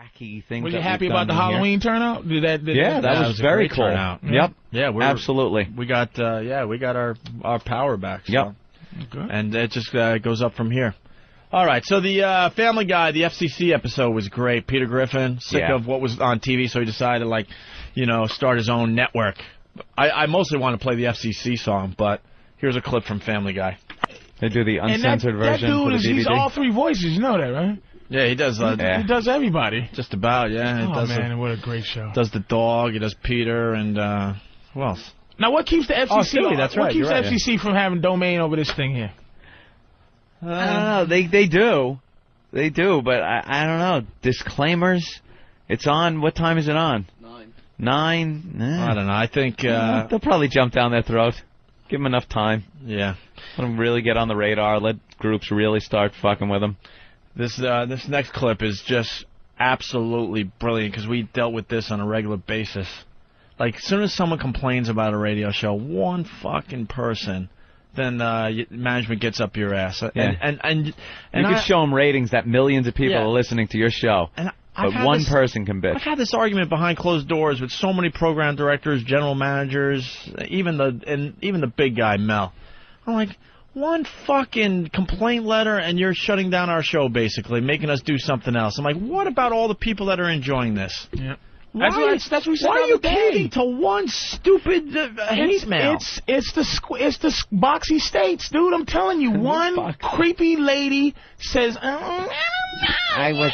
wacky things. Were you happy about the Halloween turnout? That was very cool. Turnout. Yep. Yeah, absolutely. We got our power back. So. Yep. Okay. And it just goes up from here. All right, so the Family Guy, the FCC episode was great. Peter Griffin, sick of what was on TV, so he decided to, start his own network. I mostly want to play the FCC song, but here's a clip from Family Guy. They do the uncensored version that dude for the DVD. He's all three voices, you know that, right? Yeah, he does. He does everybody. Just about, yeah. Man, what a great show. Does the dog, he does Peter, and who else? Now, what keeps the FCC? Oh, Silly, that's right. What keeps the FCC from having domain over this thing here? They do, but I don't know. Disclaimers. It's on. What time is it on? 9. I don't know. I think they'll probably jump down their throat. Give them enough time. Yeah. Let them really get on the radar. Let groups really start fucking with them. This next clip is just absolutely brilliant because we dealt with this on a regular basis. Like, as soon as someone complains about a radio show, one fucking person, then management gets up your ass. Yeah. And you could show them ratings that millions of people are listening to your show, but one person can bitch. I've had this argument behind closed doors with so many program directors, general managers, even the big guy, Mel. I'm like, one fucking complaint letter and you're shutting down our show, basically, making us do something else. I'm like, what about all the people that are enjoying this? Yeah. Why are you catering to one stupid hate mail? It's the boxy states, dude. I'm telling you, one creepy lady says, I was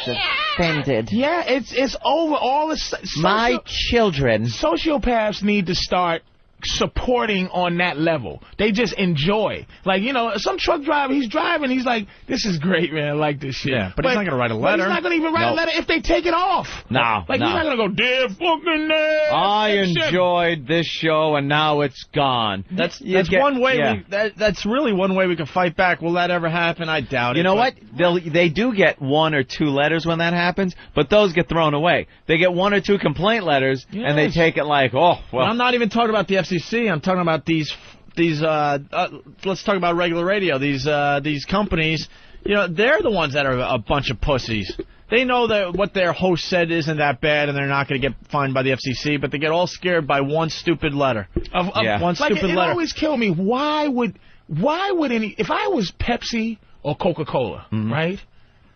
offended. Yeah, it's over. All the my children. Sociopaths need to start supporting on that level. They just enjoy. Like, some truck driver, he's driving, he's like, this is great, man, I like this shit. Yeah, but he's not going to write a letter. He's not going to even write a letter if they take it off. No, he's not going to go, dear fucking I enjoyed this show and now it's gone. That's one way. That's really one way we can fight back. Will that ever happen? I doubt it. You know what? They do get 1 or 2 letters when that happens, but those get thrown away. They get 1 or 2 complaint letters, and they take it like, oh, well. I'm not even talking about the FCC. I'm talking about these. Let's talk about regular radio. These companies. They're the ones that are a bunch of pussies. They know that what their host said isn't that bad, and they're not going to get fined by the FCC. But they get all scared by one stupid letter. One stupid letter. It always killed me. Why would if I was Pepsi or Coca-Cola, right?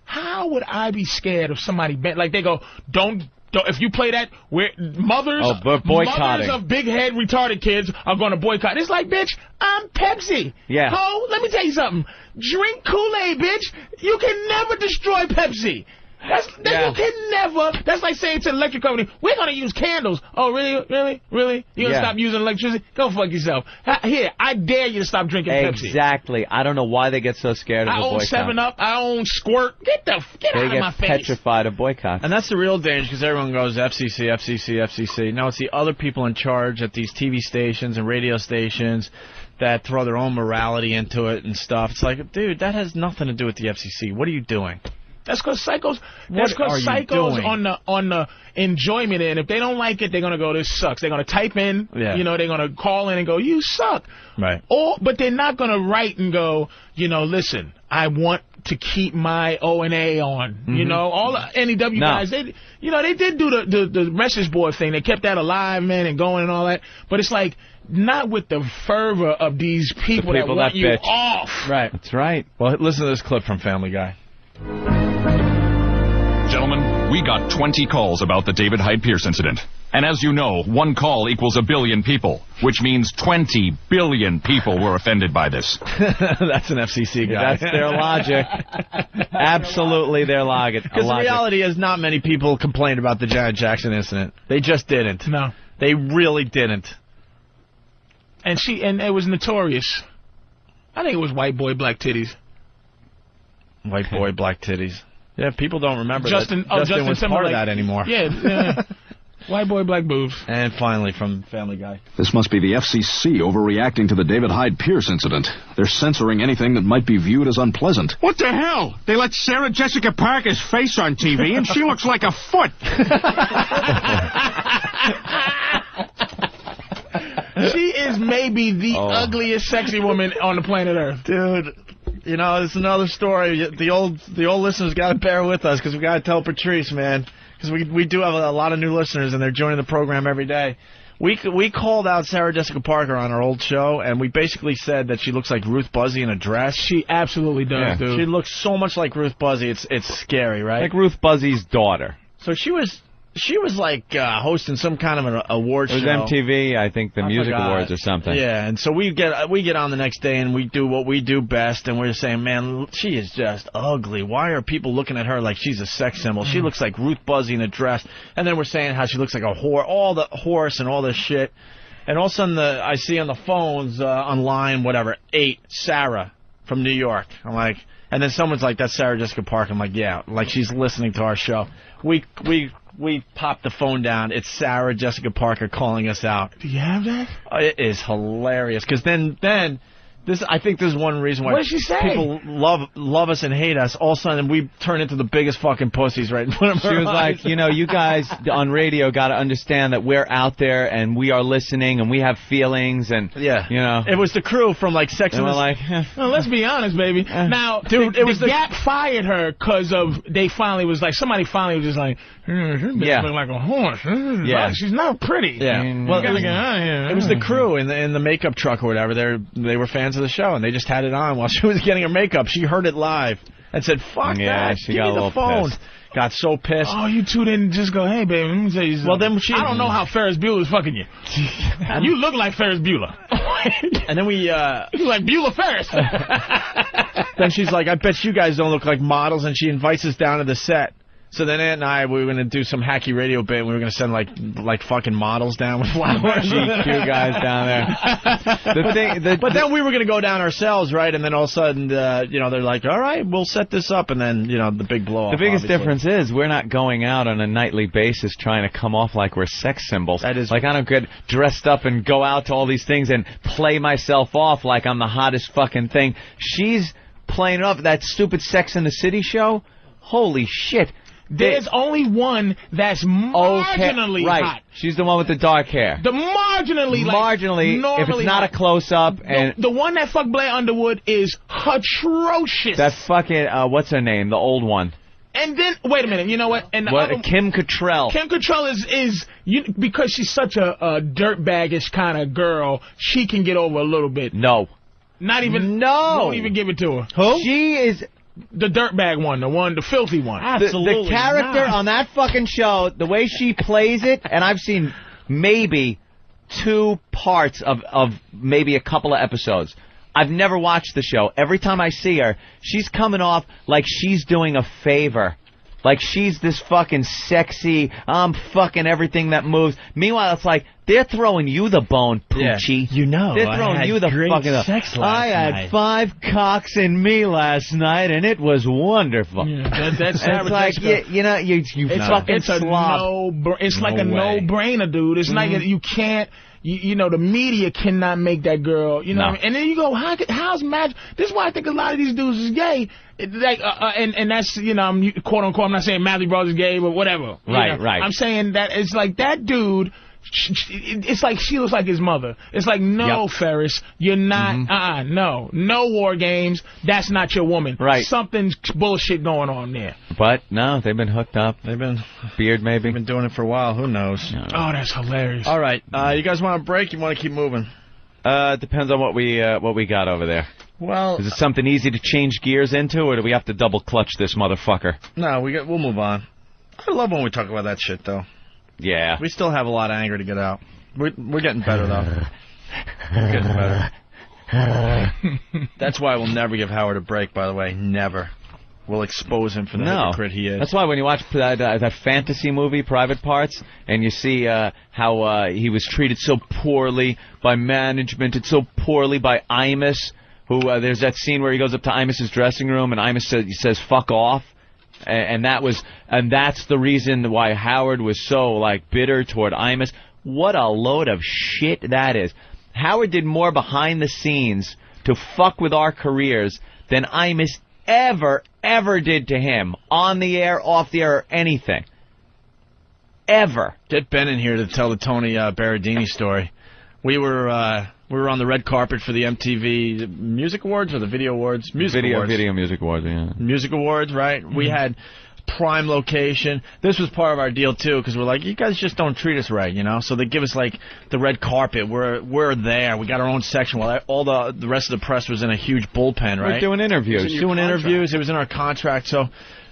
How would I be scared of somebody like they go, don't if you play that, mothers of big head retarded kids are going to boycott. It's like, bitch, I'm Pepsi. Yeah. Ho, let me tell you something. Drink Kool-Aid, bitch. You can never destroy Pepsi. You can never. That's like saying to an electric company, we're going to use candles. Oh, really? Really? You going to stop using electricity? Go fuck yourself. Here, I dare you to stop drinking Pepsi. Exactly. I don't know why they get so scared of a boycott. I own 7-Up. I own Squirt. Get out of my face. They get petrified of boycotts. And that's the real danger because everyone goes FCC, FCC, FCC. No, it's the other people in charge at these TV stations and radio stations that throw their own morality into it and stuff. It's like, dude, that has nothing to do with the FCC. What are you doing? That's because psychos. That's because psychos on the enjoyment end. If they don't like it, they're gonna go, this sucks. They're gonna type in. Yeah. They're gonna call in and go, you suck. Right. But they're not gonna write and go, listen, I want to keep my O&A on. Mm-hmm. All the NEW guys. They did do the message board thing. They kept that alive, man, and going and all that. But it's like, not with the fervor of these people that want you off. Right. That's right. Well, listen to this clip from Family Guy. Gentlemen, we got 20 calls about the David Hyde Pierce incident. And as you know, 1 call equals 1 billion people, which means 20 billion people were offended by this. That's an FCC guy. That's their logic. Absolutely their logic. Because the reality is not many people complained about the Janet Jackson incident. They just didn't. No. They really didn't. And it was notorious. I think it was white boy, black titties. White boy, black titties. Yeah, people don't remember Justin was part of that anymore. Yeah. White boy, black boobs. And finally, from Family Guy. This must be the FCC overreacting to the David Hyde Pierce incident. They're censoring anything that might be viewed as unpleasant. What the hell? They let Sarah Jessica Parker's face on TV, and she looks like a foot. She is maybe the ugliest sexy woman on the planet Earth. Dude. It's another story. The old listeners got to bear with us because we got to tell Patrice, man. because we do have a lot of new listeners, and they're joining the program every day. We called out Sarah Jessica Parker on our old show, and we basically said that she looks like Ruth Buzzy in a dress. She absolutely does, dude. She looks so much like Ruth Buzzy. It's scary, right? Like Ruth Buzzy's daughter. So she was like hosting some kind of an award show. It was MTV, I think, the Music Awards or something. Yeah, and so we get on the next day and we do what we do best, and we're saying, man, she is just ugly. Why are people looking at her like she's a sex symbol? She looks like Ruth Buzzy in a dress. And then we're saying how she looks like a whore, all the horse and all this shit. And all of a sudden I see on the phones online, whatever, 8, Sarah from New York. I'm like, and then someone's like, that's Sarah Jessica Parker. I'm like, yeah, like she's listening to our show. We popped the phone down. It's Sarah Jessica Parker calling us out. Do you have that? It is hilarious. Because then I think this is one reason why what did she say? People love us and hate us. All of a sudden, we turn into the biggest fucking pussies right in front of her. She was like, you guys on radio got to understand that we're out there and we are listening and we have feelings and, It was the crew from, like, Sex and the like, well, let's be honest, baby. Now, dude, the Gap fired her because of, somebody was just like, she look like a horse. She's not pretty. Yeah. Well, it was the crew in the makeup truck or whatever. They were fans of the show, and they just had it on while she was getting her makeup. She heard it live and said, fuck that. She Give got me the a little phone. pissed. Got so pissed. Oh, you two didn't just go, hey, baby, let me tell you something. Well, then I don't know how Ferris Bueller's fucking you. You look like Ferris Bueller. And then we... You like Bueller Ferris. Then she's like, I bet you guys don't look like models, and she invites us down to the set. So then Aunt and I, we were going to do some hacky radio bit, and we were going to send, like fucking models down with flowers. GQ guys down there. But then we were going to go down ourselves, right? And then all of a sudden, they're like, all right, we'll set this up. And then, the big blow-off. The biggest obviously. difference is we're not going out on a nightly basis trying to come off like we're sex symbols. That is... Like, I don't get dressed up and go out to all these things and play myself off like I'm the hottest fucking thing. She's playing it off. That stupid Sex and the City show? Holy shit. There's only one that's marginally hot. She's the one with the dark hair. The marginally, if it's not a close-up. And the one that fucked Blair Underwood is atrocious. That fucking, what's her name? The old one. And then, wait a minute, you know what? And Kim Cattrall. Kim Cattrall is because she's such a dirtbaggish kind of girl, she can get over a little bit. No. Not even. No. Don't even give it to her. Who? She is... The dirtbag one, the filthy one. Absolutely. The character on that fucking show, the way she plays it, and I've seen maybe 2 parts of maybe a couple of episodes. I've never watched the show. Every time I see her, she's coming off like she's doing a favor. Like she's this fucking sexy, I'm fucking everything that moves. Meanwhile, it's like, they're throwing you the bone, Poochie. Yeah. They're throwing you the fucking... sex last I had night. 5 cocks in me last night, and it was wonderful. Yeah, that's it's like, you fucking slob. It's like a no-brainer, dude. It's like you can't... the media cannot make that girl, what I mean? And then you go, how's magic? This is why I think a lot of these dudes is gay. And that's, I'm quote unquote, I'm not saying Matthew Bros is gay, but whatever. Right. I'm saying that it's like that dude, it's like she looks like his mother. It's like, no, Ferris, you're not, no war games. That's not your woman. Right. Something's bullshit going on there. But no, they've been hooked up. They've been beard maybe. They've been doing it for a while. Who knows? No. Oh, that's hilarious. All right, you guys want a break? You want to keep moving? Depends on what we got over there. Well, is it something easy to change gears into, or do we have to double clutch this motherfucker? No, we'll move on. I love when we talk about that shit, though. Yeah. We still have a lot of anger to get out. We're getting better, though. We're getting better. That's why we'll never give Howard a break, by the way. Never. We'll expose him for the hypocrite he is. That's why when you watch that fantasy movie, Private Parts, and you see how he was treated so poorly by management and so poorly by Imus, who there's that scene where he goes up to Imus's dressing room and Imus says fuck off. And that's the reason why Howard was so bitter toward Imus. What a load of shit that is. Howard did more behind the scenes to fuck with our careers than Imus ever did to him, on the air, off the air, or anything. Ever. Get Ben in here to tell the Tony Berardini story. We were on the red carpet for the MTV Music Awards or the Video Awards? Music Awards. Video Music Awards, yeah. Music Awards, right? We had prime location. This was part of our deal too, because we're like, you guys just don't treat us right, you know. So they give us like the red carpet. We're there. We got our own section while all the rest of the press was in a huge bullpen, right? We're doing interviews. It was in our contract.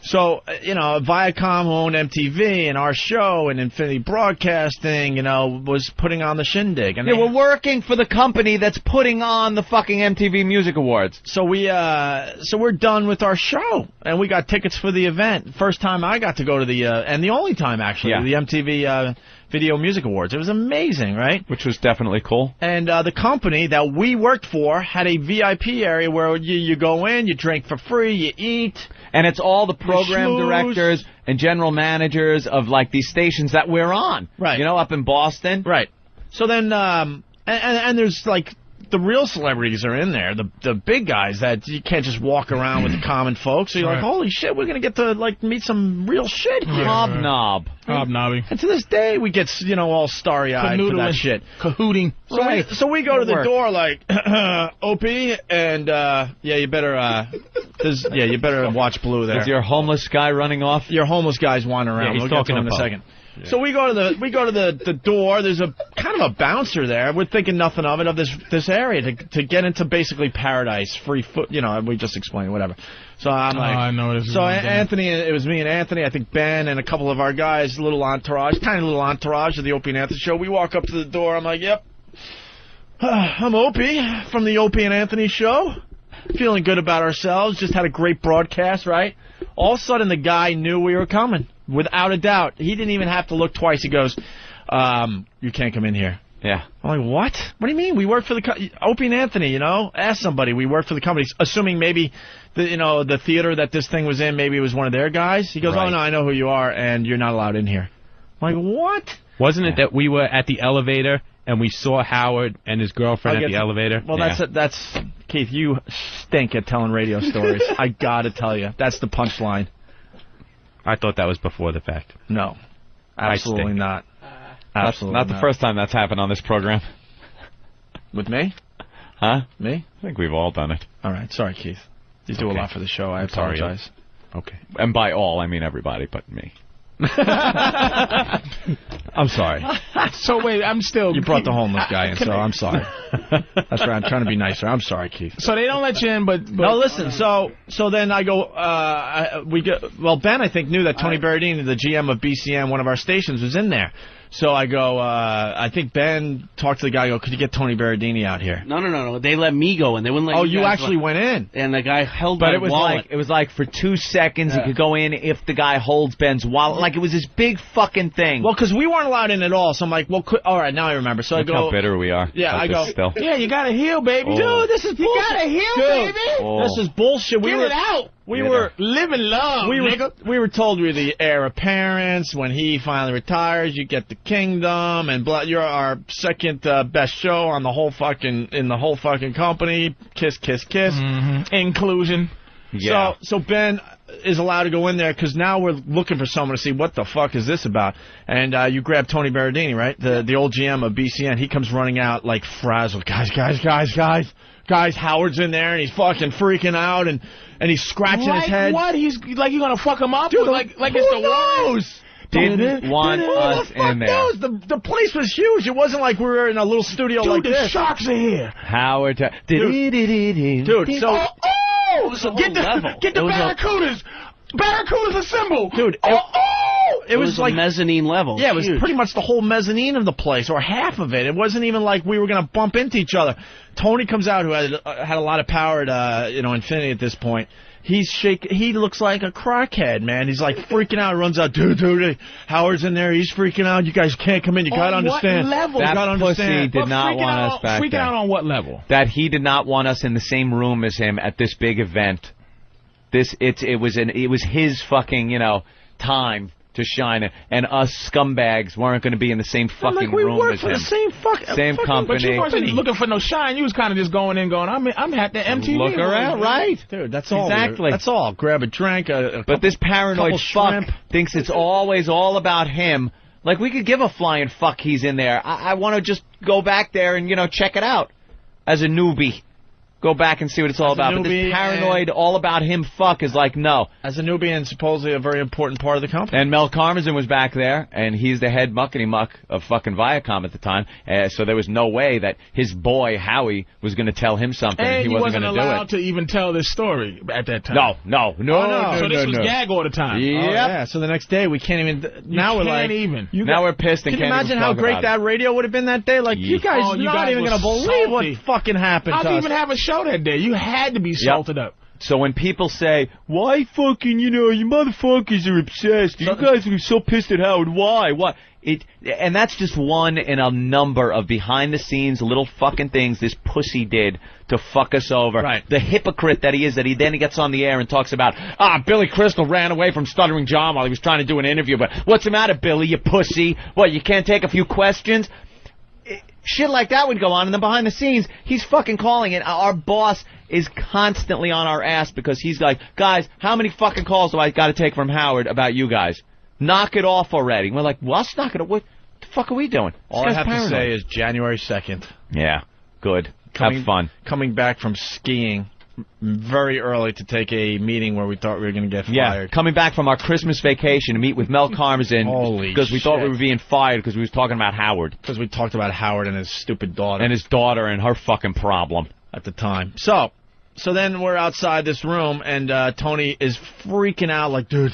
So, you know, Viacom, who owned MTV, and our show, and Infinity Broadcasting, you know, was putting on the shindig. And we're working for the company that's putting on the fucking MTV Music Awards. So we're done with our show, and we got tickets for the event. First time I got to go to and the only time, actually, the MTV Video Music Awards. It was amazing, right? Which was definitely cool. And the company that we worked for had a VIP area where you go in, you drink for free, you eat. And it's all the program directors and general managers of, like, these stations that we're on. Right. You know, up in Boston. Right. So then, and there's, like, the real celebrities are in there, the big guys that you can't just walk around with the common folks. So you're like, holy shit, we're going to get to, like, meet some real shit here. Hobnobbing. And to this day, we get, you know, all starry-eyed for that shit. Cahooting. So we go to the door like, Opie, and, you better, you better watch Blue there. Is your homeless guy running off? Your homeless guy's wandering around. Yeah, we'll get to him in a second. Yeah. So we go to the door. There's a kind of a bouncer there. We're thinking nothing of it, of this area to get into basically paradise, free foot. You know, we just explained whatever. So I'm like, I know this is so Anthony, it was me and Anthony, I think Ben and a couple of our guys, tiny little entourage of the Opie and Anthony show. We walk up to the door. I'm like, yep, I'm Opie from the Opie and Anthony show. Feeling good about ourselves. Just had a great broadcast, right? All of a sudden, the guy knew we were coming. Without a doubt. He didn't even have to look twice. He goes, you can't come in here. Yeah. I'm like, what? What do you mean? We work for the Opie and Anthony, you know? Ask somebody. We work for the company. Assuming maybe, the theater that this thing was in, maybe it was one of their guys. He goes, oh, no, I know who you are, and you're not allowed in here. I'm like, what? Wasn't it that we were at the elevator, and we saw Howard and his girlfriend at the elevator? Well, that's Keith, you stink at telling radio stories. I got to tell you. That's the punchline. I thought that was before the fact. No, absolutely not. Absolutely not the first time that's happened on this program. With me? Huh? Me? I think we've all done it. All right. Sorry, Keith. You do a lot for the show. I sorry. apologize. Okay. And by all, I mean everybody but me. I'm sorry. So wait, You brought the homeless guy in, so I'm sorry. That's right. I'm trying to be nicer. I'm sorry, Keith. So they don't let you in, but no. Listen. So then I go. Ben, I think, knew that Tony Berardini, the GM of BCM, one of our stations, was in there. So I go, I think Ben talked to the guy, I go, could you get Tony Berardini out here? No. They let me go, and they wouldn't let you actually went in. And the guy held my wallet. It was like for 2 seconds you could go in if the guy holds Ben's wallet. Like it was this big fucking thing. Well, because we weren't allowed in at all. So I'm like, well, all right, now I remember. So Look I go. how bitter we are. Yeah, I go. Still. Yeah, you gotta heal, baby. Dude, this is bullshit. You gotta heal, baby. Oh. This is bullshit. Get it out. We were living love, nigga. We were told we were the heir apparents. When he finally retires, you get the kingdom, and you're our second best show on the whole fucking company. Kiss, kiss, kiss. Mm-hmm. Inclusion. Yeah. So Ben is allowed to go in there because now we're looking for someone to see what the fuck is this about. And you grab Tony Berardini, right? The old GM of BCN. He comes running out like frazzled. Guys, Howard's in there, and he's fucking freaking out, and he's scratching his head. What? He's like, you gonna fuck him up? Dude, like it's the Warriors. Didn't want us in there. The place was huge. It wasn't like we were in a little studio like this. Dude, the Sharks are here. Howard. Dude, so get the Barracudas. Barracudas assemble. Dude, it was like a mezzanine level. Yeah, it was pretty much the whole mezzanine of the place, or half of it. It wasn't even like we were going to bump into each other. Tony comes out, who had a lot of power at Infinity at this point. He's he looks like a crackhead, man. He's like freaking out. Runs out, dude. Howard's in there. He's freaking out. You guys can't come in. You gotta understand. What level? That pussy did not want us back there. Freaking out on what level? That he did not want us in the same room as him at this big event. It was his fucking time to shine, and us scumbags weren't going to be in the same fucking room as him. The same company. But you wasn't looking for no shine. You was kind of just going in, going, I'm at the MTV. Look around, right? Dude, that's all. Exactly. That's all. Grab a drink. But this paranoid fuck thinks it's always all about him. Like, we could give a flying fuck he's in there. I want to just go back there and check it out as a newbie. Go back and see what it's all about. But this paranoid, all about him fuck is like, no. As a newbie and supposedly a very important part of the company. And Mel Karmazin was back there, and he's the head muckety-muck of fucking Viacom at the time. So there was no way that his boy, Howie, was going to tell him something. And he wasn't going to do it. allowed to even tell this story at that time. No. So this was gag all the time. Yep. Oh, yeah. So the next day we can't even. Now we're like, now we're pissed. And can you imagine how great that radio would have been that day? Like you guys, not even going to believe what fucking happened. I didn't even have a show that day. You had to be salted up. So when people say, why fucking, you motherfuckers are obsessed. You guys are so pissed at Howard. Why? And that's just one in a number of behind-the-scenes little fucking things this pussy did to fuck us over. Right. The hypocrite that he is, that he then gets on the air and talks about, Billy Crystal ran away from Stuttering John while he was trying to do an interview. But what's the matter, Billy, you pussy? What, you can't take a few questions? Shit like that would go on, and then behind the scenes, he's fucking calling it. Our boss is constantly on our ass because he's like, guys, how many fucking calls do I got to take from Howard about you guys? Knock it off already. We're like, well, let's knock it off. What the fuck are we doing? All I have to say is January 2nd. Yeah, good. Have fun. Coming back from skiing very early to take a meeting where we thought we were going to get fired. Yeah, coming back from our Christmas vacation to meet with Mel Karmazin because we thought we were being fired because we was talking about Howard. Because we talked about Howard and his stupid daughter. And his daughter and her fucking problem. At the time. So then we're outside this room, and Tony is freaking out like, dude,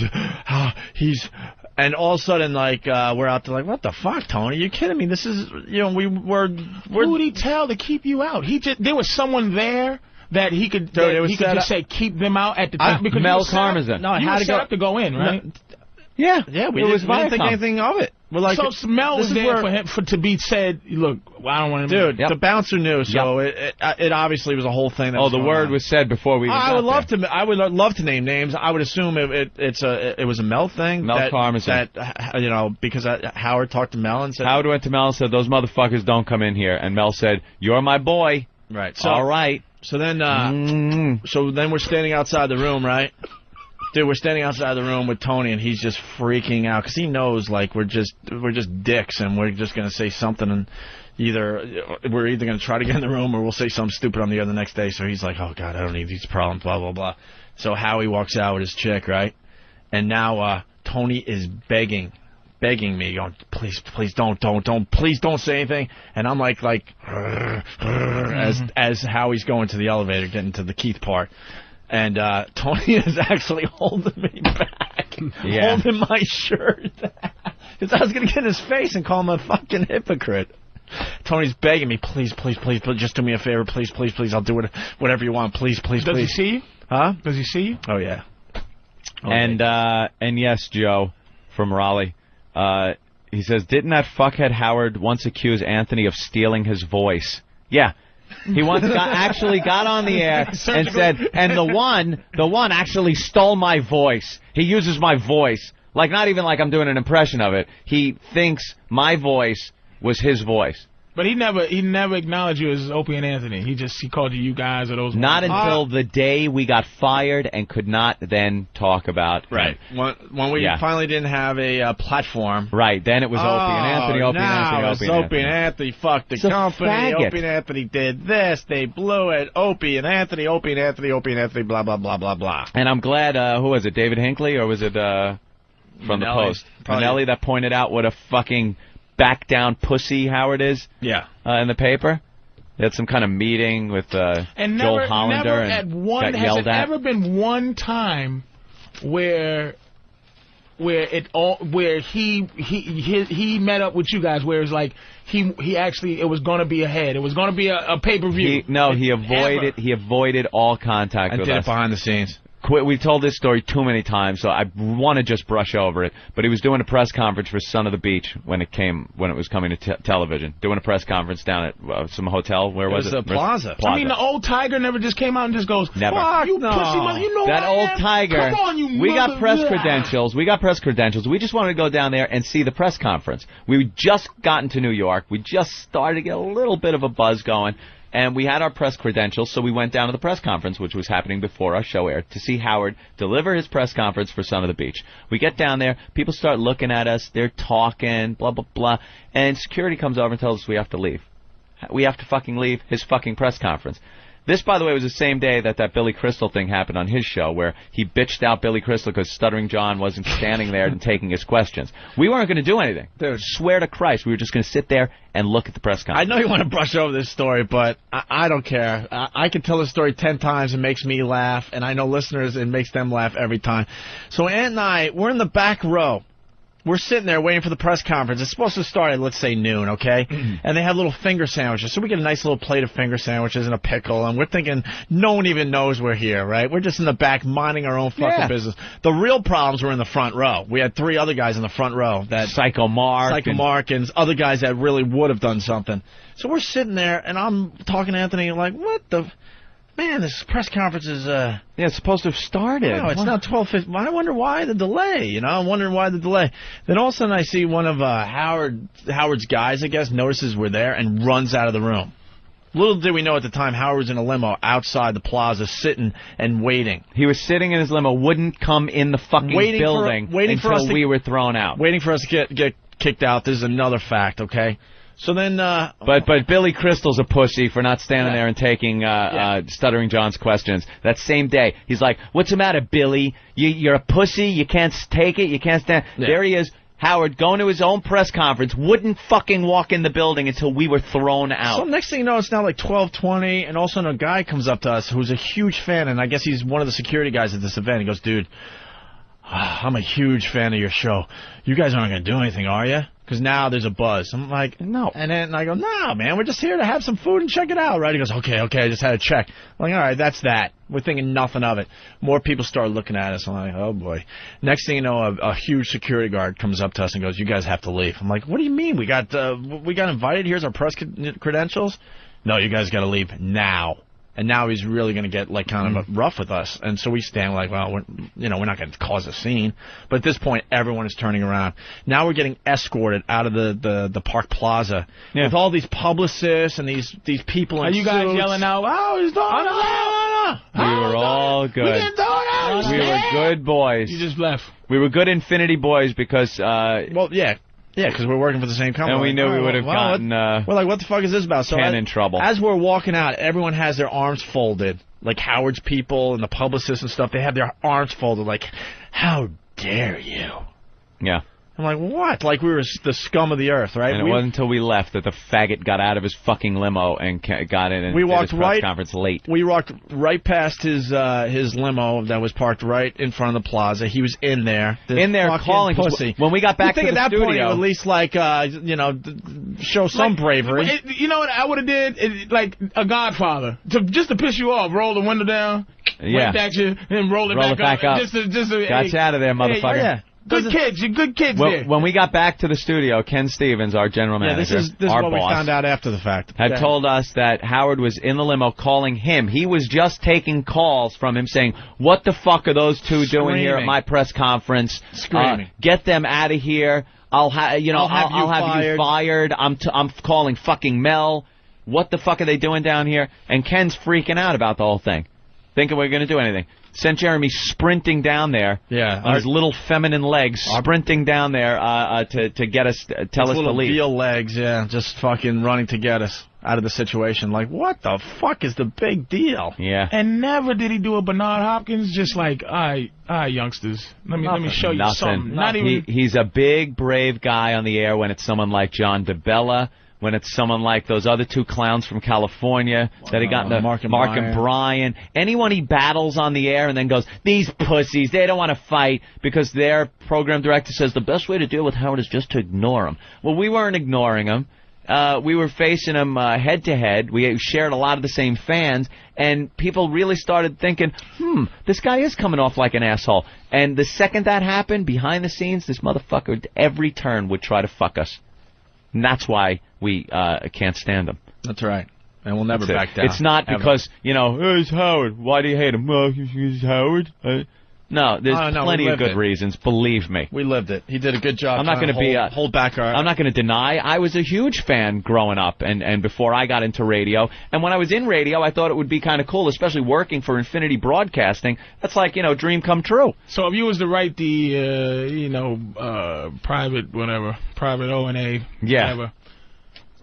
he's... And all of a sudden, like, we're out there like, what the fuck, Tony? You kidding me? This is, Who would he tell to keep you out? There was someone there that he could just say keep them out at the time. Because Mel Karmazin. No, you had to go in, right? Yeah, we didn't think anything of it. We're like, so Mel was there for him to be said, look, I don't want to... Dude, the bouncer knew, so it obviously was a whole thing. That the word was said before we even I would love to name names. I would assume it was a Mel thing. Mel Karmazin. That, because Howard talked to Mel and said... Howard went to Mel and said, those motherfuckers don't come in here. And Mel said, you're my boy. Right. So, all right. So then we're standing outside the room, right? Dude, we're standing outside the room with Tony, and he's just freaking out because he knows, like, we're just dicks, and we're just gonna say something, and we're either gonna try to get in the room or we'll say something stupid on the air the next day. So he's like, oh God, I don't need these problems, blah blah blah. So Howie walks out with his chick, right? And now Tony is begging me, going, please don't say anything. And I'm like as Howie's going to the elevator, getting to the Keith part. And Tony is actually holding me back, holding my shirt, because I was going to get in his face and call him a fucking hypocrite. Tony's begging me, please, just do me a favor, please, I'll do whatever you want, please. Does he see you? Huh? Does he see you? Oh, yeah. And yes, Joe, from Raleigh, he says, didn't that fuckhead Howard once accuse Anthony of stealing his voice? Yeah. He once actually got on the air and said, and the one actually stole my voice. He uses my voice. Like, not even like I'm doing an impression of it. He thinks my voice was his voice. But he never acknowledged you as Opie and Anthony. He called you guys or those. Not until the day we got fired and could not then talk about. Right. When we finally didn't have a platform. Right. Then it was Opie and Anthony. Opie and Anthony fucked the company. Faggot. Opie and Anthony did this. They blew it. Opie and Anthony, blah blah blah blah blah. And I'm glad. Who was it? David Hinckley, or was it from the Post? Manelli that pointed out what a fucking back down pussy Howard is. Yeah. In the paper. They had some kind of meeting with Joel Hollander and got yelled at. Has there ever been one time where he met up with you guys where it's like he actually, it was going to be ahead. It was going to be a pay-per-view. He avoided all contact with us. I did it behind the scenes. We told this story too many times, so I want to just brush over it. But he was doing a press conference for Son of the Beach when it was coming to television. Doing a press conference down at some hotel. Where was it? The Plaza. I mean, the old Tiger never just came out and just goes, never. Fuck, you pussy mother, you know that old Tiger. Come on, you We got press credentials. We just wanted to go down there and see the press conference. We just gotten to New York. We just started to get a little bit of a buzz going. And we had our press credentials, so we went down to the press conference, which was happening before our show aired, to see Howard deliver his press conference for Son of the Beach. We get down there, people start looking at us, they're talking, blah, blah, blah, and security comes over and tells us we have to leave. We have to fucking leave his fucking press conference. This, by the way, was the same day that Billy Crystal thing happened on his show, where he bitched out Billy Crystal because Stuttering John wasn't standing there and taking his questions. We weren't going to do anything. Dude, swear to Christ, we were just going to sit there and look at the press conference. I know you want to brush over this story, but I don't care. I can tell the story 10 times. It makes me laugh, and I know listeners, it makes them laugh every time. So Ant and I, we're in the back row. We're sitting there waiting for the press conference. It's supposed to start at, let's say, noon, okay? And they have little finger sandwiches. So we get a nice little plate of finger sandwiches and a pickle, and we're thinking no one even knows we're here, right? We're just in the back minding our own fucking business. The real problems were in the front row. We had 3 other guys in the front row. That Psycho Mark and other guys that really would have done something. So we're sitting there, and I'm talking to Anthony like, what the... Man, this press conference is, Yeah, it's supposed to have started. No, it's not 12:50. I wonder why the delay, you know? I'm wondering why the delay. Then all of a sudden I see one of Howard's guys, I guess, notices we're there and runs out of the room. Little did we know at the time Howard was in a limo outside the plaza sitting and waiting. He was sitting in his limo, wouldn't come in the fucking building until we were thrown out. Waiting for us to get kicked out. This is another fact, okay? So then, but Billy Crystal's a pussy for not standing there and taking Stuttering John's questions. That same day, he's like, "What's the matter, Billy? You're a pussy. You can't take it. You can't stand." Yeah. There he is, Howard, going to his own press conference, wouldn't fucking walk in the building until we were thrown out. So next thing you know, it's now like 12:20, and all of a sudden a guy comes up to us who's a huge fan, and I guess he's one of the security guys at this event. He goes, "Dude, I'm a huge fan of your show. You guys aren't going to do anything, are you? Because now there's a buzz." I'm like, no. And then I go, no, man, we're just here to have some food and check it out, right? He goes, okay, I just had to check. I'm like, all right, that's that. We're thinking nothing of it. More people start looking at us. I'm like, oh, boy. Next thing you know, a huge security guard comes up to us and goes, you guys have to leave. I'm like, what do you mean? We got invited. Here's our press credentials. No, you guys got to leave now. And now he's really going to get, like, kind of rough with us. And so we stand like, well, we're not going to cause a scene. But at this point, everyone is turning around. Now we're getting escorted out of the Park Plaza with all these publicists and these people in suits. Are you guys yelling out, oh, he's doing it? We were all good. We were good boys. You just left. We were good Infinity boys because... Yeah, because we're working for the same company. And we knew we would have gotten... we're like, what the fuck is this about? So in trouble. As we're walking out, everyone has their arms folded. Like Howard's people and the publicists and stuff, they have their arms folded like, how dare you? Yeah. I'm like, what? Like we were the scum of the earth, right? And it wasn't until we left that the faggot got out of his fucking limo and got in and did his press conference late. We walked right past his limo that was parked right in front of the plaza. He was in there. Calling pussy. When we got back to the at that studio, point, at least like show some bravery. You know what I would have did? Like a Godfather, just to piss you off. Roll the window down, wink at you, and roll it back up. Just got you out of there, motherfucker. Yeah. Good kids, you're good kids there. When we got back to the studio, Ken Stevens, our general manager, this is our what boss, we found out after the fact, had told us that Howard was in the limo calling him. He was just taking calls from him saying, what the fuck are those two doing here at my press conference? Screaming. Get them out of here. I'll have you fired. I'm calling fucking Mel. What the fuck are they doing down here? And Ken's freaking out about the whole thing. Thinking we're going to do anything. Sent Jeremy sprinting down there on his little feminine legs, sprinting down there to get us, tell us to leave. Veal legs, just fucking running to get us out of the situation. Like, what the fuck is the big deal? Yeah. And never did he do a Bernard Hopkins, just like, all right, youngsters, let me show you something. Not even. He's a big, brave guy on the air when it's someone like John DeBella. When it's someone like those other two clowns from California that he got into Mark and Brian. Anyone he battles on the air and then goes, these pussies, they don't want to fight because their program director says the best way to deal with Howard is just to ignore him. Well, we weren't ignoring him. We were facing him head-to-head. We shared a lot of the same fans, and people really started thinking, this guy is coming off like an asshole. And the second that happened, behind the scenes, this motherfucker every turn would try to fuck us. And that's why we can't stand him. That's right. And we'll never back down. It's not because, it's Howard. Why do you hate him? Well, he's Howard. No, there's plenty of good reasons. Believe me. We lived it. He did a good job. I'm not going to hold back our... I'm not going to deny. I was a huge fan growing up and before I got into radio. And when I was in radio, I thought it would be kind of cool, especially working for Infinity Broadcasting. That's like, dream come true. So if you was to write the, private O&A, whatever,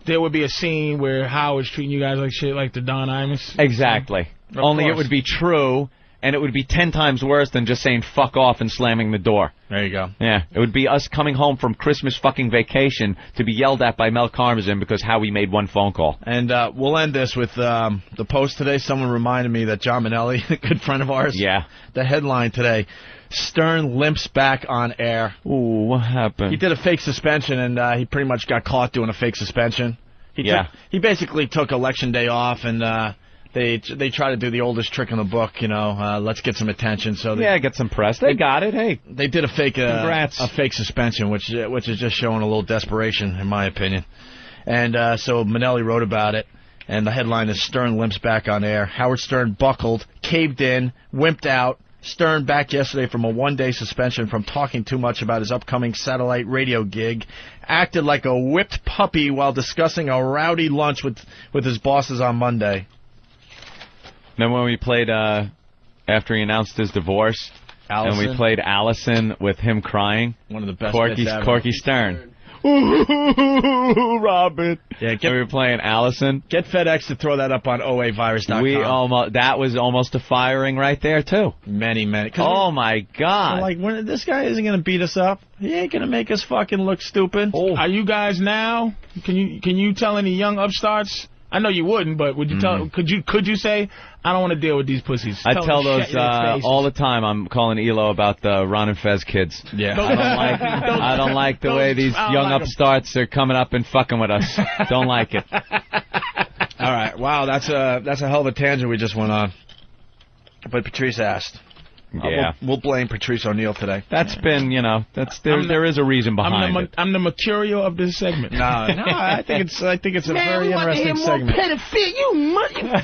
there would be a scene where Howard's treating you guys like shit, like the Don Imus. Exactly. Only course. it would be true, and it would be 10 times worse than just saying fuck off and slamming the door. There you go. Yeah, it would be us coming home from Christmas fucking vacation to be yelled at by Mel Karmazin because Howie made one phone call. And we'll end this with the post today. Someone reminded me that John Minnelli, a good friend of ours, the headline today, Stern limps back on air. Ooh, what happened? He did a fake suspension, and he pretty much got caught doing a fake suspension. He basically took Election Day off, and they try to do the oldest trick in the book, let's get some attention. So get some press. They got it. Hey, they did a fake congrats. A fake suspension, which is just showing a little desperation, in my opinion. And so Minnelli wrote about it, and the headline is Stern limps back on air. Howard Stern buckled, caved in, wimped out. Stern back yesterday from a one-day suspension from talking too much about his upcoming satellite radio gig, acted like a whipped puppy while discussing a rowdy lunch with his bosses on Monday. Remember when we played, after he announced his divorce, Allison? and we played Allison with him crying? One of the best Corky, bits ever. Corky Stern. Ooh, Robin. Yeah, we were playing Allison. Get FedEx to throw that up on oavirus.com. That was almost a firing right there, too. Many. Oh, my God. Like, this guy isn't going to beat us up. He ain't going to make us fucking look stupid. Oh. Are you guys now? Can you tell any young upstarts? I know you wouldn't, but would you tell? Could you say, I don't want to deal with these pussies? I tell those all the time. I'm calling Elo about the Ron and Fez kids. Yeah. I don't like the way these young upstarts are coming up and fucking with us. Don't like it. All right. Wow, that's a hell of a tangent we just went on. But Patrice asked. Yeah. We'll blame Patrice O'Neal today. That's been, there is a reason behind it. I'm the mercurial of this segment. No, I think it's a very interesting segment. You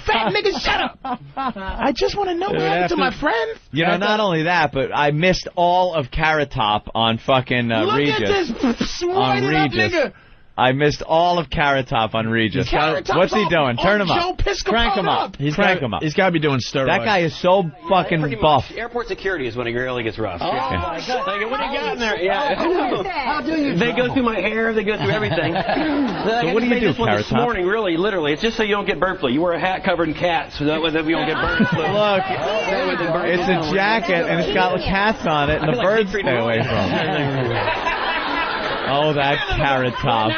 fat nigga, shut up! I just want to know what happened to my friend. Not only that, but I missed all of Carrot Top on fucking Regis. Look at this whited up nigga. I missed all of Carrot Top on Regis. What's he doing? Turn him up. Crank him up. Crank him up. He's got to be doing steroids. That guy is so fucking buff. Airport security is when it really gets rough. Oh, my God. Like, when he got in there, How do you? They go through my hair. They go through everything. So what do you do, Carrot Top? This morning, really, literally, it's just so you don't get bird flu. You wear a hat covered in cats so that way we don't get bird flu. Look, it's a jacket, and it's got cats on it, and the birds stay away from it. Oh, that Carrot Top.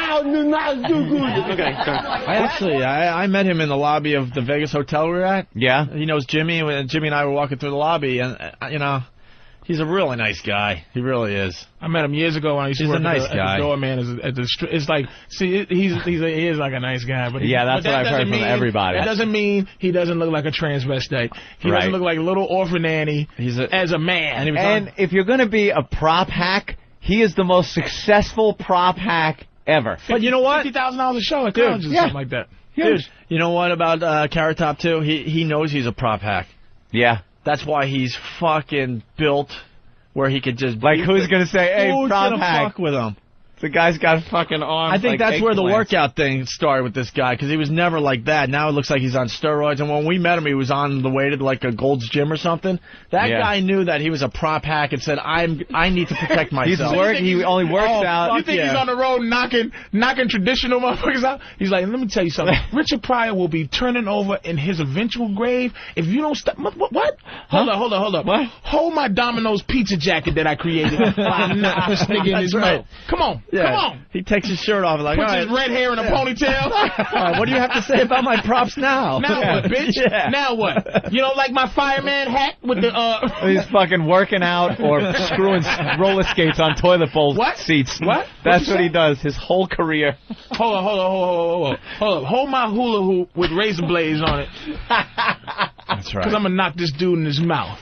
I met him in the lobby of the Vegas hotel we were at. Yeah? He knows Jimmy, and Jimmy and I were walking through the lobby, and, he's a really nice guy. He really is. I met him years ago when I used to work at the doorman. It's like, see, he is like a nice guy. But that's what I've heard from everybody. That doesn't mean he doesn't look like a transvestite. He doesn't look like a little orphan Annie as a man. And if you're going to be a prop hack, he is the most successful prop hack ever. But you know what? $50,000 a show at college or something like that. Dude, you know what about Carrot Top, too? He knows he's a prop hack. Yeah. That's why he's fucking built where he could just... Like, who's going to say, hey, prop hack? Fuck with him? The guy's got fucking arms. I think that's where the workout thing started with this guy, because he was never like that. Now it looks like he's on steroids. And when we met him, he was on the way to like a Gold's Gym or something. That guy knew that he was a prop hack and said, I need to protect myself. He only works out. You think he's on the road knocking traditional motherfuckers out? He's like, let me tell you something. Richard Pryor will be turning over in his eventual grave if you don't stop. What? Hold up. What? Hold my Domino's pizza jacket that I created while I'm not this nigga in his mouth. Come on. Yeah. Come on. He takes his shirt off and like, puts his red hair in a ponytail. What do you have to say about my props now? Now what, bitch? Yeah. Now what? You don't like my fireman hat with the He's fucking working out or screwing roller skates on toilet bowl seats. What? That's what he does his whole career. Hold on. Hold my hula hoop with razor blades on it. That's right. Because I'm going to knock this dude in his mouth.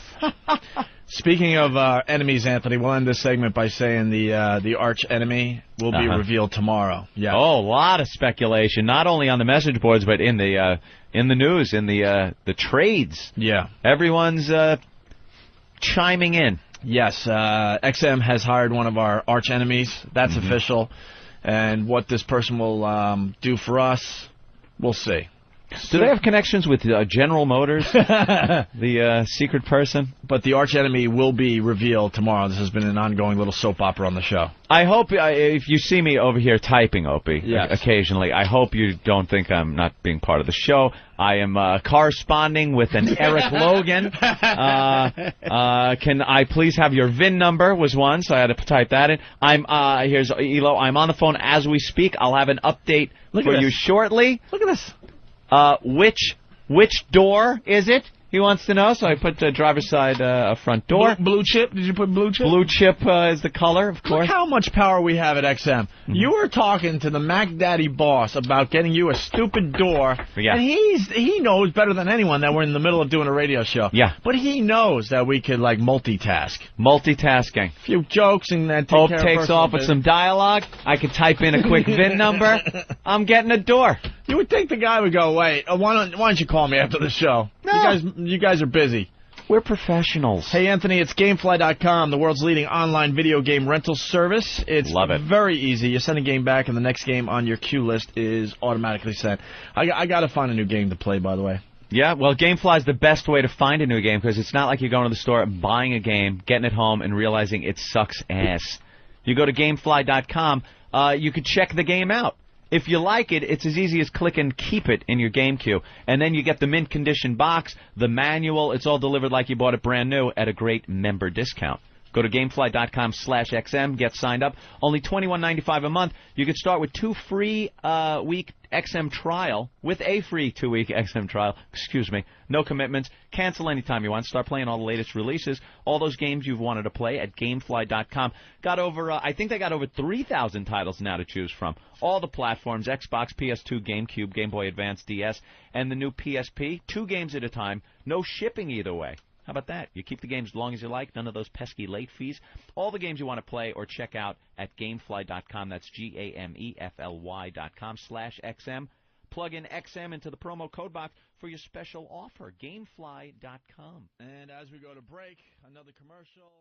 Speaking of enemies, Anthony, we'll end this segment by saying the arch enemy will be revealed tomorrow. Yeah. Oh, a lot of speculation, not only on the message boards, but in the news, in the trades. Yeah. Everyone's chiming in. Yes. XM has hired one of our arch enemies. That's official. And what this person will do for us, we'll see. Do they have connections with General Motors, the secret person? But the arch enemy will be revealed tomorrow. This has been an ongoing little soap opera on the show. I hope if you see me over here typing, Opie, yes. occasionally, I hope you don't think I'm not being part of the show. I am corresponding with an Eric Logan. Can I please have your VIN number was one, so I had to type that in. Here's Elo. I'm on the phone as we speak. I'll have an update for you shortly. Look at this. Which door is it? He wants to know, so I put driver's side front door. Blue chip? Did you put blue chip? Blue chip is the color, of course. Look how much power we have at XM. Mm-hmm. You were talking to the Mac Daddy boss about getting you a stupid door, and he knows better than anyone that we're in the middle of doing a radio show. Yeah. But he knows that we could, like, multitask. Multitasking. A few jokes and then Hope takes off with some dialogue. I could type in a quick VIN number. I'm getting a door. You would think the guy would go, wait, why don't you call me after the show? No. You guys are busy. We're professionals. Hey, Anthony, it's Gamefly.com, the world's leading online video game rental service. It's very easy. You send a game back, and the next game on your queue list is automatically sent. I got to find a new game to play, by the way. Yeah, well, Gamefly is the best way to find a new game because it's not like you're going to the store, buying a game, getting it home, and realizing it sucks ass. You go to Gamefly.com, you could check the game out. If you like it, it's as easy as clicking Keep It in your game queue. And then you get the mint condition box, the manual. It's all delivered like you bought it brand new at a great member discount. Go to Gamefly.com/XM, get signed up. Only $21.95 a month. You can start with 2 free week XM trial with a free 2-week XM trial. Excuse me. No commitments. Cancel anytime you want. Start playing all the latest releases. All those games you've wanted to play at Gamefly.com. Got over, I think they got over 3,000 titles now to choose from. All the platforms, Xbox, PS2, GameCube, Game Boy Advance, DS, and the new PSP. 2 games at a time. No shipping either way. How about that? You keep the games as long as you like. None of those pesky late fees. All the games you want to play or check out at Gamefly.com. That's GAMEFLY.com/XM. Plug in XM into the promo code box for your special offer. Gamefly.com. And as we go to break, another commercial.